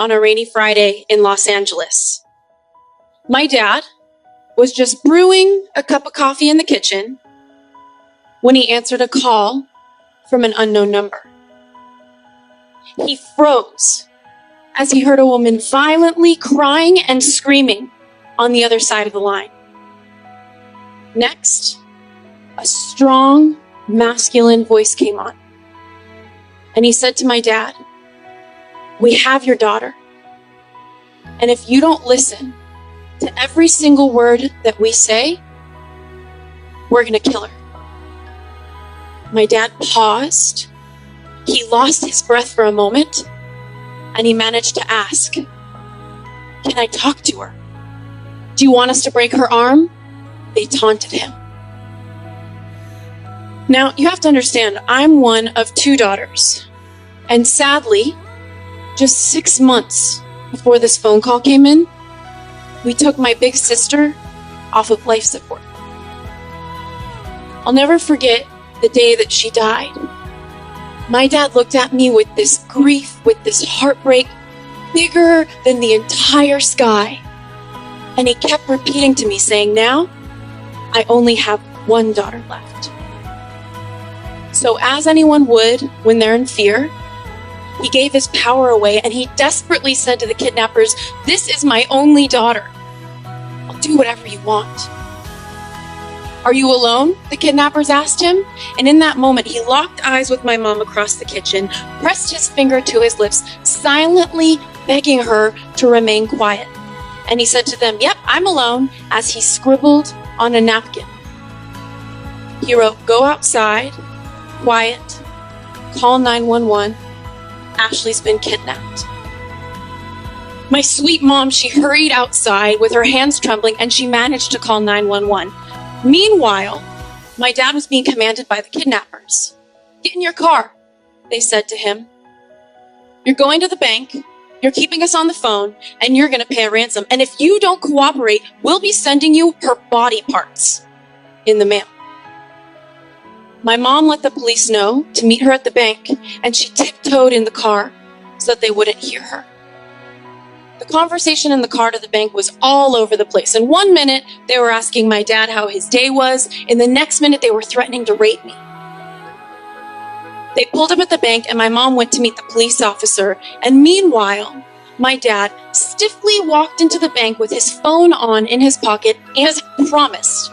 on a rainy Friday in Los Angeles. My dad was just brewing a cup of coffee in the kitchen when he answered a call from an unknown number. He froze as he heard a woman violently crying and screaming on the other side of the line. Next, a strong, masculine voice came on. And he said to my dad, "We have your daughter. And if you don't listen to every single word that we say, we're going to kill her." My dad paused. He lost his breath for a moment, and he managed to ask, "Can I talk to her? Do you want us to break her arm?" They taunted him. Now, you have to understand, I'm one of 2 daughters. And sadly, just 6 months before this phone call came in, we took my big sister off of life support. I'll never forget the day that she died. My dad looked at me with this grief, with this heartbreak, bigger than the entire sky. And he kept repeating to me, saying, "Now, I only have 1 daughter left." So as anyone would when they're in fear, he gave his power away and he desperately said to the kidnappers, "This is my only daughter. I'll do whatever you want." "Are you alone?" the kidnappers asked him. And in that moment, he locked eyes with my mom across the kitchen, pressed his finger to his lips, silently begging her to remain quiet. And he said to them, "Yep, I'm alone," as he scribbled on a napkin. He wrote, "Go outside, quiet, call 911, Ashley's been kidnapped." My sweet mom, she hurried outside with her hands trembling and she managed to call 911. Meanwhile, my dad was being commanded by the kidnappers. "Get in your car," they said to him. "You're going to the bank, you're keeping us on the phone, and you're going to pay a ransom. And if you don't cooperate, we'll be sending you her body parts in the mail." My mom let the police know to meet her at the bank, and she tiptoed in the car so that they wouldn't hear her. The conversation in the car to the bank was all over the place. In 1 minute, they were asking my dad how his day was. In the next minute, they were threatening to rape me. They pulled up at the bank, and my mom went to meet the police officer. And meanwhile, my dad stiffly walked into the bank with his phone on in his pocket, as promised,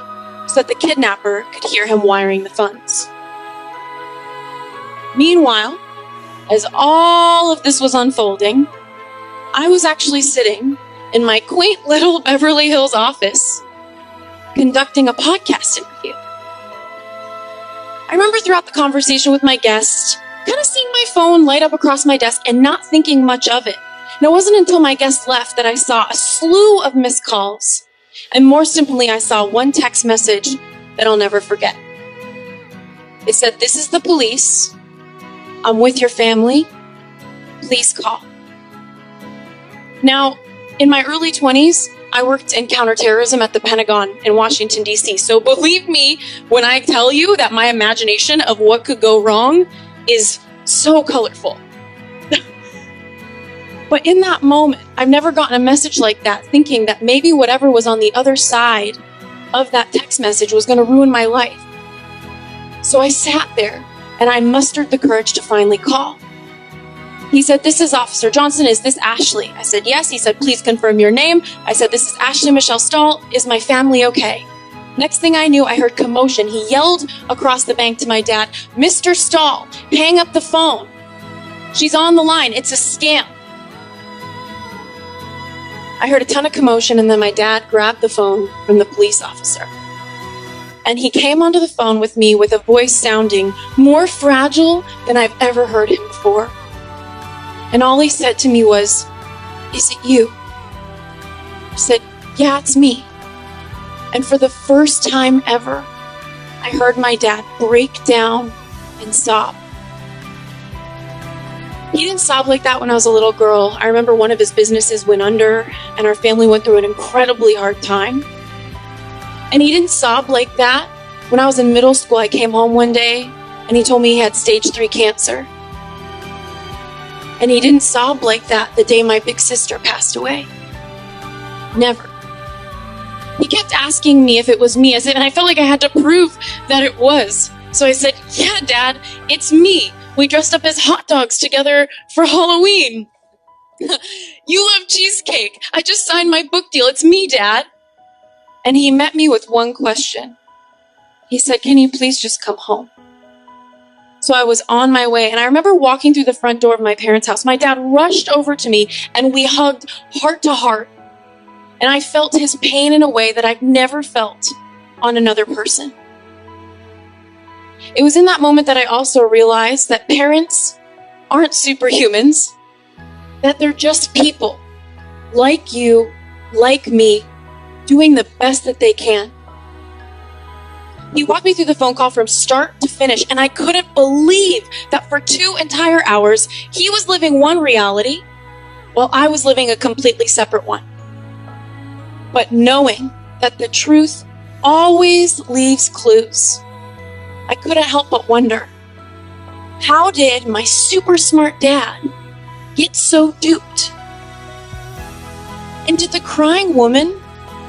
so that the kidnapper could hear him wiring the funds. Meanwhile, as all of this was unfolding, I was actually sitting in my quaint little Beverly Hills office conducting a podcast interview. I remember throughout the conversation with my guest, kind of seeing my phone light up across my desk and not thinking much of it. And it wasn't until my guest left that I saw a slew of missed calls. And more simply, I saw one text message that I'll never forget. It said, "This is the police. I'm with your family. Please call." Now, in my early 20s, I worked in counterterrorism at the Pentagon in Washington, D.C. So believe me when I tell you that my imagination of what could go wrong is so colorful. But in that moment, I've never gotten a message like that, thinking that maybe whatever was on the other side of that text message was going to ruin my life. So I sat there and I mustered the courage to finally call. He said, "This is Officer Johnson. Is this Ashley?" I said, "Yes." He said, "Please confirm your name." I said, "This is Ashley Michelle Stahl. Is my family okay?" Next thing I knew, I heard commotion. He yelled across the bank to my dad, "Mr. Stahl, hang up the phone. She's on the line. It's a scam." I heard a ton of commotion, and then my dad grabbed the phone from the police officer. And he came onto the phone with me with a voice sounding more fragile than I've ever heard him before. And all he said to me was, "Is it you?" I said, "Yeah, it's me." And for the first time ever, I heard my dad break down and sob. He didn't sob like that when I was a little girl. I remember one of his businesses went under, and our family went through an incredibly hard time. And he didn't sob like that when I was in middle school. I came home one day, and he told me he had stage 3 cancer. And he didn't sob like that the day my big sister passed away. Never. He kept asking me if it was me, and I felt like I had to prove that it was. So I said, yeah, Dad, it's me. We dressed up as hot dogs together for Halloween. You love cheesecake. I just signed my book deal. It's me, Dad. And he met me with one question. He said, can you please just come home? So I was on my way, and I remember walking through the front door of my parents' house. My dad rushed over to me, and we hugged heart to heart. And I felt his pain in a way that I've never felt on another person. It was in that moment that I also realized that parents aren't superhumans, that they're just people, like you, like me, doing the best that they can. He walked me through the phone call from start to finish, and I couldn't believe that for 2 entire hours, he was living one reality while I was living a completely separate one. But knowing that the truth always leaves clues, I couldn't help but wonder, how did my super smart dad get so duped? And did the crying woman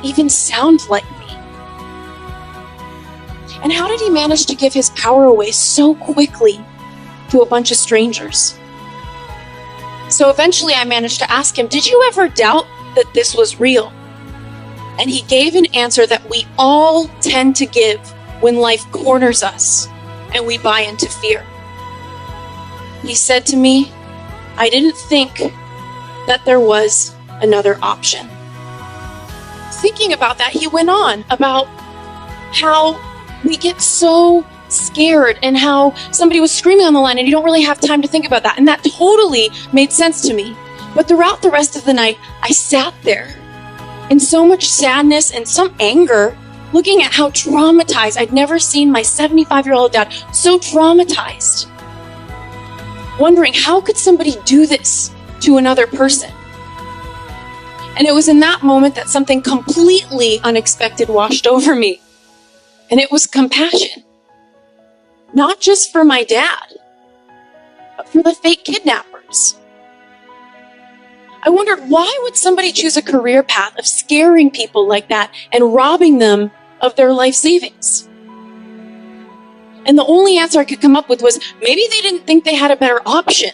even sound like me? And how did he manage to give his power away so quickly to a bunch of strangers? So eventually I managed to ask him, did you ever doubt that this was real? And he gave an answer that we all tend to give when life corners us and we buy into fear. He said to me, I didn't think that there was another option. Thinking about that, he went on about how we get so scared and how somebody was screaming on the line and you don't really have time to think about that. And that totally made sense to me. But throughout the rest of the night, I sat there in so much sadness and some anger, looking at how traumatized. I'd never seen my 75-year-old dad so traumatized. Wondering, how could somebody do this to another person? And it was in that moment that something completely unexpected washed over me. And it was compassion. Not just for my dad, but for the fake kidnappers. I wondered, why would somebody choose a career path of scaring people like that and robbing them of their life savings? And the only answer I could come up with was, maybe they didn't think they had a better option.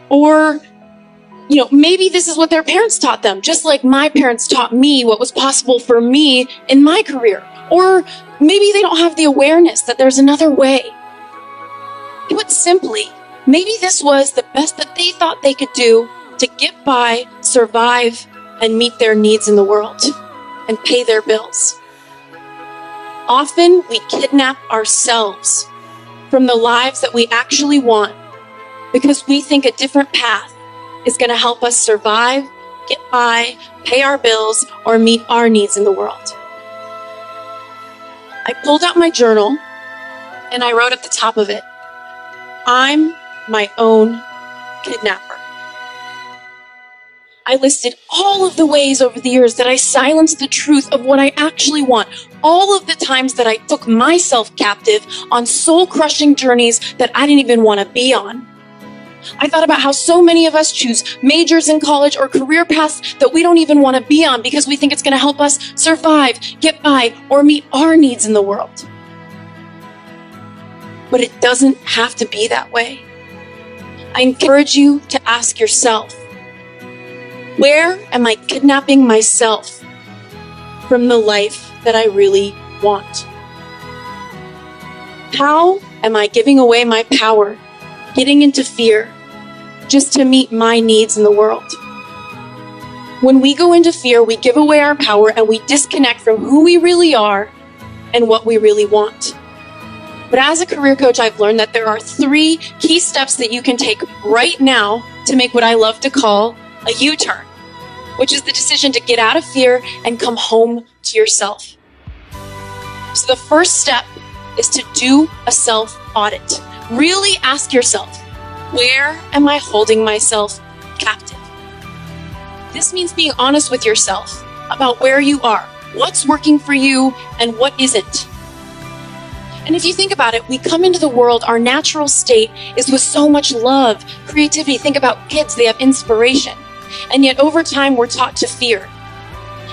Or, maybe this is what their parents taught them, just like my parents taught me what was possible for me in my career. Or maybe they don't have the awareness that there's another way. Put simply, maybe this was the best that they thought they could do to get by, survive, and meet their needs in the world, and pay their bills. Often we kidnap ourselves from the lives that we actually want because we think a different path is going to help us survive, get by, pay our bills, or meet our needs in the world. I pulled out my journal and I wrote at the top of it, I'm my own kidnapper. I listed all of the ways over the years that I silenced the truth of what I actually want. All of the times that I took myself captive on soul-crushing journeys that I didn't even want to be on. I thought about how so many of us choose majors in college or career paths that we don't even want to be on because we think it's going to help us survive, get by, or meet our needs in the world. But it doesn't have to be that way. I encourage you to ask yourself, where am I kidnapping myself from the life that I really want? How am I giving away my power, getting into fear, just to meet my needs in the world? When we go into fear, we give away our power and we disconnect from who we really are and what we really want. But as a career coach, I've learned that there are 3 key steps that you can take right now to make what I love to call a U-turn, which is the decision to get out of fear and come home to yourself. So the first step is to do a self-audit. Really ask yourself, where am I holding myself captive? This means being honest with yourself about where you are, what's working for you, and what isn't. And if you think about it, we come into the world, our natural state is with so much love, creativity. Think about kids, they have inspiration. And yet over time, we're taught to fear.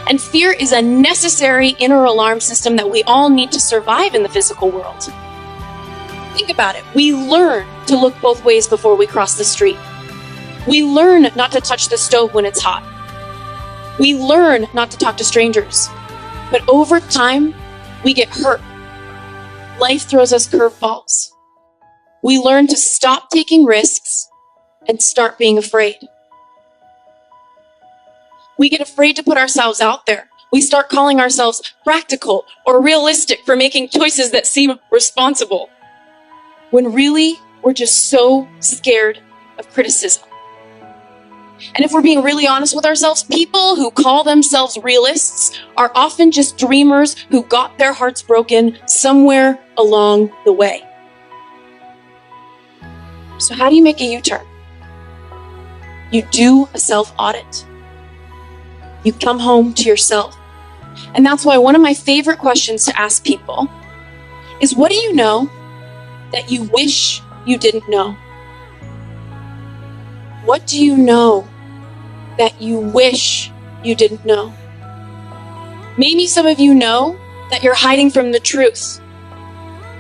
And fear is a necessary inner alarm system that we all need to survive in the physical world. Think about it. We learn to look both ways before we cross the street. We learn not to touch the stove when it's hot. We learn not to talk to strangers. But over time, we get hurt. Life throws us curveballs. We learn to stop taking risks and start being afraid. We get afraid to put ourselves out there. We start calling ourselves practical or realistic for making choices that seem responsible, when really we're just so scared of criticism. And if we're being really honest with ourselves, people who call themselves realists are often just dreamers who got their hearts broken somewhere along the way. So how do you make a U-turn? You do a self-audit. You come home to yourself. And that's why one of my favorite questions to ask people is, what do you know that you wish you didn't know? What do you know that you wish you didn't know? Maybe some of you know that you're hiding from the truth.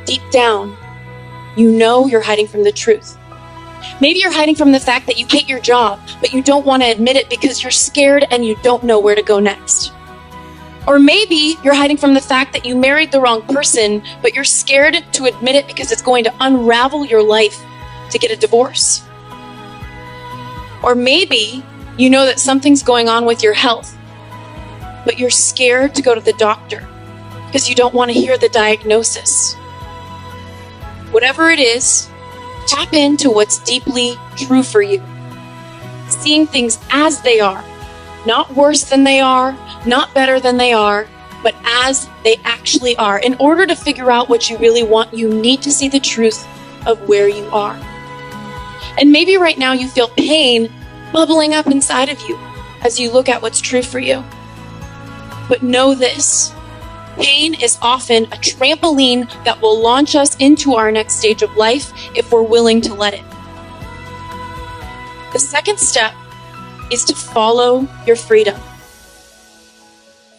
Deep down, you know you're hiding from the truth. Maybe you're hiding from the fact that you hate your job, but you don't want to admit it because you're scared and you don't know where to go next. Or maybe you're hiding from the fact that you married the wrong person, but you're scared to admit it because it's going to unravel your life to get a divorce. Or maybe you know that something's going on with your health, but you're scared to go to the doctor because you don't want to hear the diagnosis. Whatever it is, tap into what's deeply true for you. Seeing things as they are, not worse than they are, not better than they are, but as they actually are. In order to figure out what you really want, you need to see the truth of where you are. And maybe right now you feel pain bubbling up inside of you as you look at what's true for you. But know this. Pain is often a trampoline that will launch us into our next stage of life if we're willing to let it. The second step is to follow your freedom.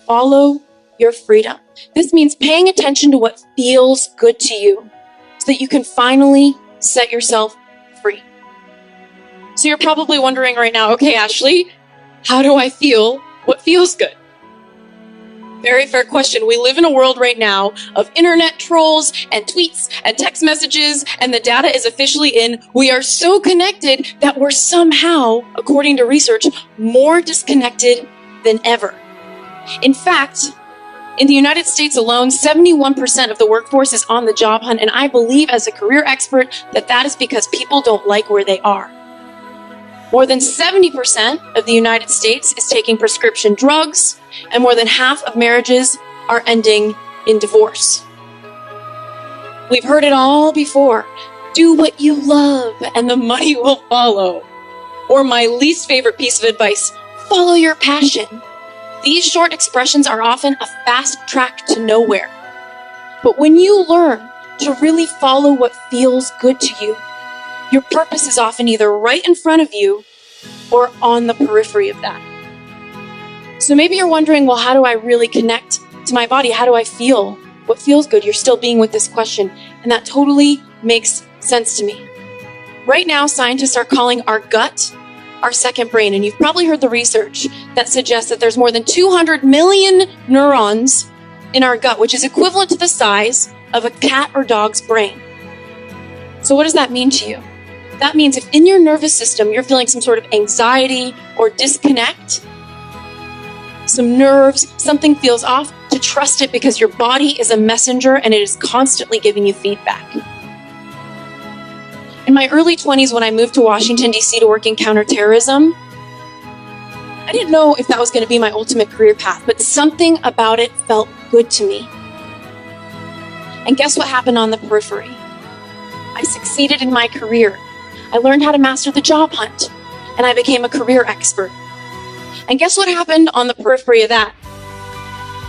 Follow your freedom. This means paying attention to what feels good to you so that you can finally set yourself free. So you're probably wondering right now, okay, Ashley, how do I feel what feels good? Very fair question. We live in a world right now of internet trolls and tweets and text messages, and the data is officially in. We are so connected that we're somehow, according to research, more disconnected than ever. In fact, in the United States alone, 71% of the workforce is on the job hunt, and I believe as a career expert that that is because people don't like where they are. More than 70% of the United States is taking prescription drugs, and more than half of marriages are ending in divorce. We've heard it all before. Do what you love and the money will follow. Or my least favorite piece of advice, follow your passion. These short expressions are often a fast track to nowhere. But when you learn to really follow what feels good to you, your purpose is often either right in front of you or on the periphery of that. So maybe you're wondering, well, how do I really connect to my body? How do I feel what feels good? You're still being with this question, and that totally makes sense to me. Right now, scientists are calling our gut our second brain, and you've probably heard the research that suggests that there's more than 200 million neurons in our gut, which is equivalent to the size of a cat or dog's brain. So what does that mean to you? That means if in your nervous system you're feeling some sort of anxiety or disconnect, some nerves, something feels off, to trust it because your body is a messenger and it is constantly giving you feedback. In my early 20s, when I moved to Washington, D.C. to work in counterterrorism, I didn't know if that was going to be my ultimate career path, but something about it felt good to me. And guess what happened on the periphery? I succeeded in my career. I learned how to master the job hunt, and I became a career expert. And guess what happened on the periphery of that?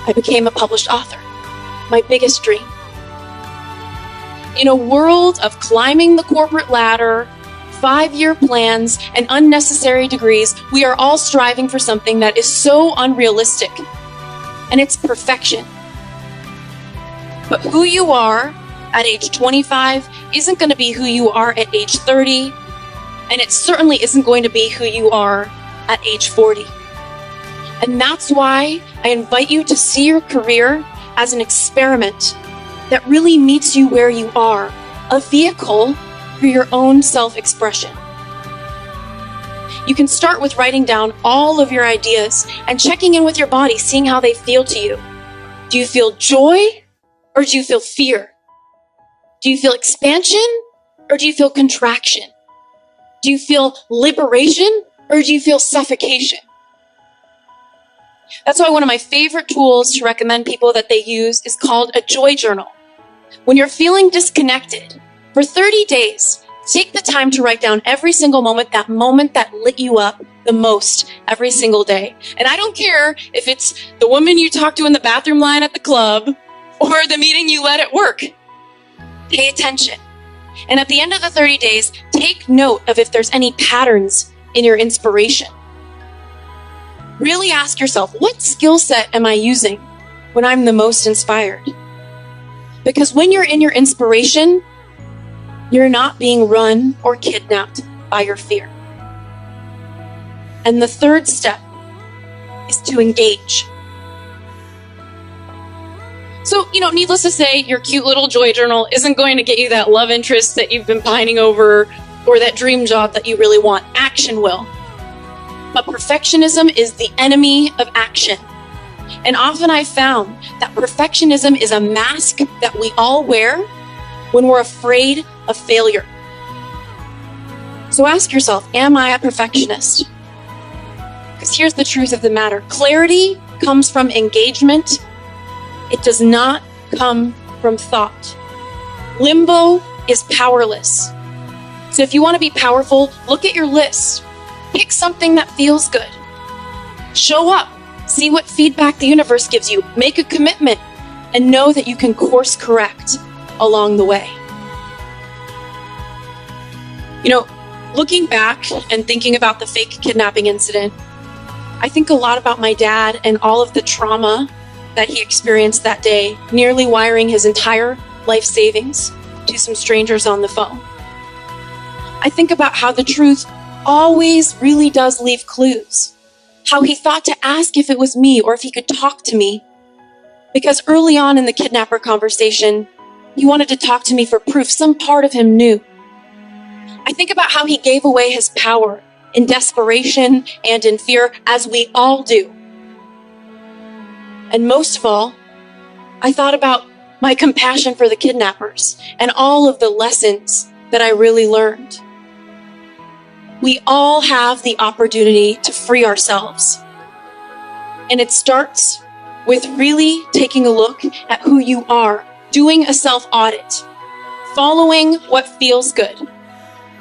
I became a published author, my biggest dream. In a world of climbing the corporate ladder, 5-year plans, and unnecessary degrees, we are all striving for something that is so unrealistic, and it's perfection. But who you are at age 25 isn't going to be who you are at age 30, and it certainly isn't going to be who you are at age 40. And that's why I invite you to see your career as an experiment that really meets you where you are, a vehicle for your own self-expression. You can start with writing down all of your ideas and checking in with your body, seeing how they feel to you. Do you feel joy or do you feel fear? Do you feel expansion or do you feel contraction? Do you feel liberation or do you feel suffocation? That's why one of my favorite tools to recommend people that they use is called a joy journal. When you're feeling disconnected, for 30 days, take the time to write down every single moment that lit you up the most every single day. And I don't care if it's the woman you talked to in the bathroom line at the club or the meeting you led at work. Pay attention. And at the end of the 30 days, take note of if there's any patterns in your inspiration. Really ask yourself, what skill set am I using when I'm the most inspired? Because when you're in your inspiration, you're not being run or kidnapped by your fear. And the third step is to engage. So, needless to say, your cute little joy journal isn't going to get you that love interest that you've been pining over or that dream job that you really want. Action will. But perfectionism is the enemy of action. And often I've found that perfectionism is a mask that we all wear when we're afraid of failure. So ask yourself, am I a perfectionist? Because here's the truth of the matter. Clarity comes from engagement. It does not come from thought. Limbo is powerless. So if you want to be powerful, look at your list. Pick something that feels good. Show up. See what feedback the universe gives you. Make a commitment and know that you can course correct along the way. Looking back and thinking about the fake kidnapping incident, I think a lot about my dad and all of the trauma that he experienced that day, nearly wiring his entire life savings to some strangers on the phone. I think about how the truth always really does leave clues. How he thought to ask if it was me or if he could talk to me. Because early on in the kidnapper conversation, he wanted to talk to me for proof. Some part of him knew. I think about how he gave away his power in desperation and in fear, as we all do. And most of all, I thought about my compassion for the kidnappers and all of the lessons that I really learned. We all have the opportunity to free ourselves. And it starts with really taking a look at who you are, doing a self-audit, following what feels good,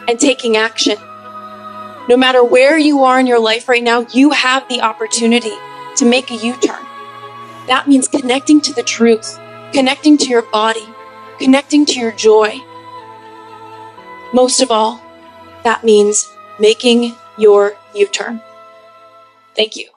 and taking action. No matter where you are in your life right now, you have the opportunity to make a U-turn. That means connecting to the truth, connecting to your body, connecting to your joy. Most of all, that means making your U-turn. Thank you.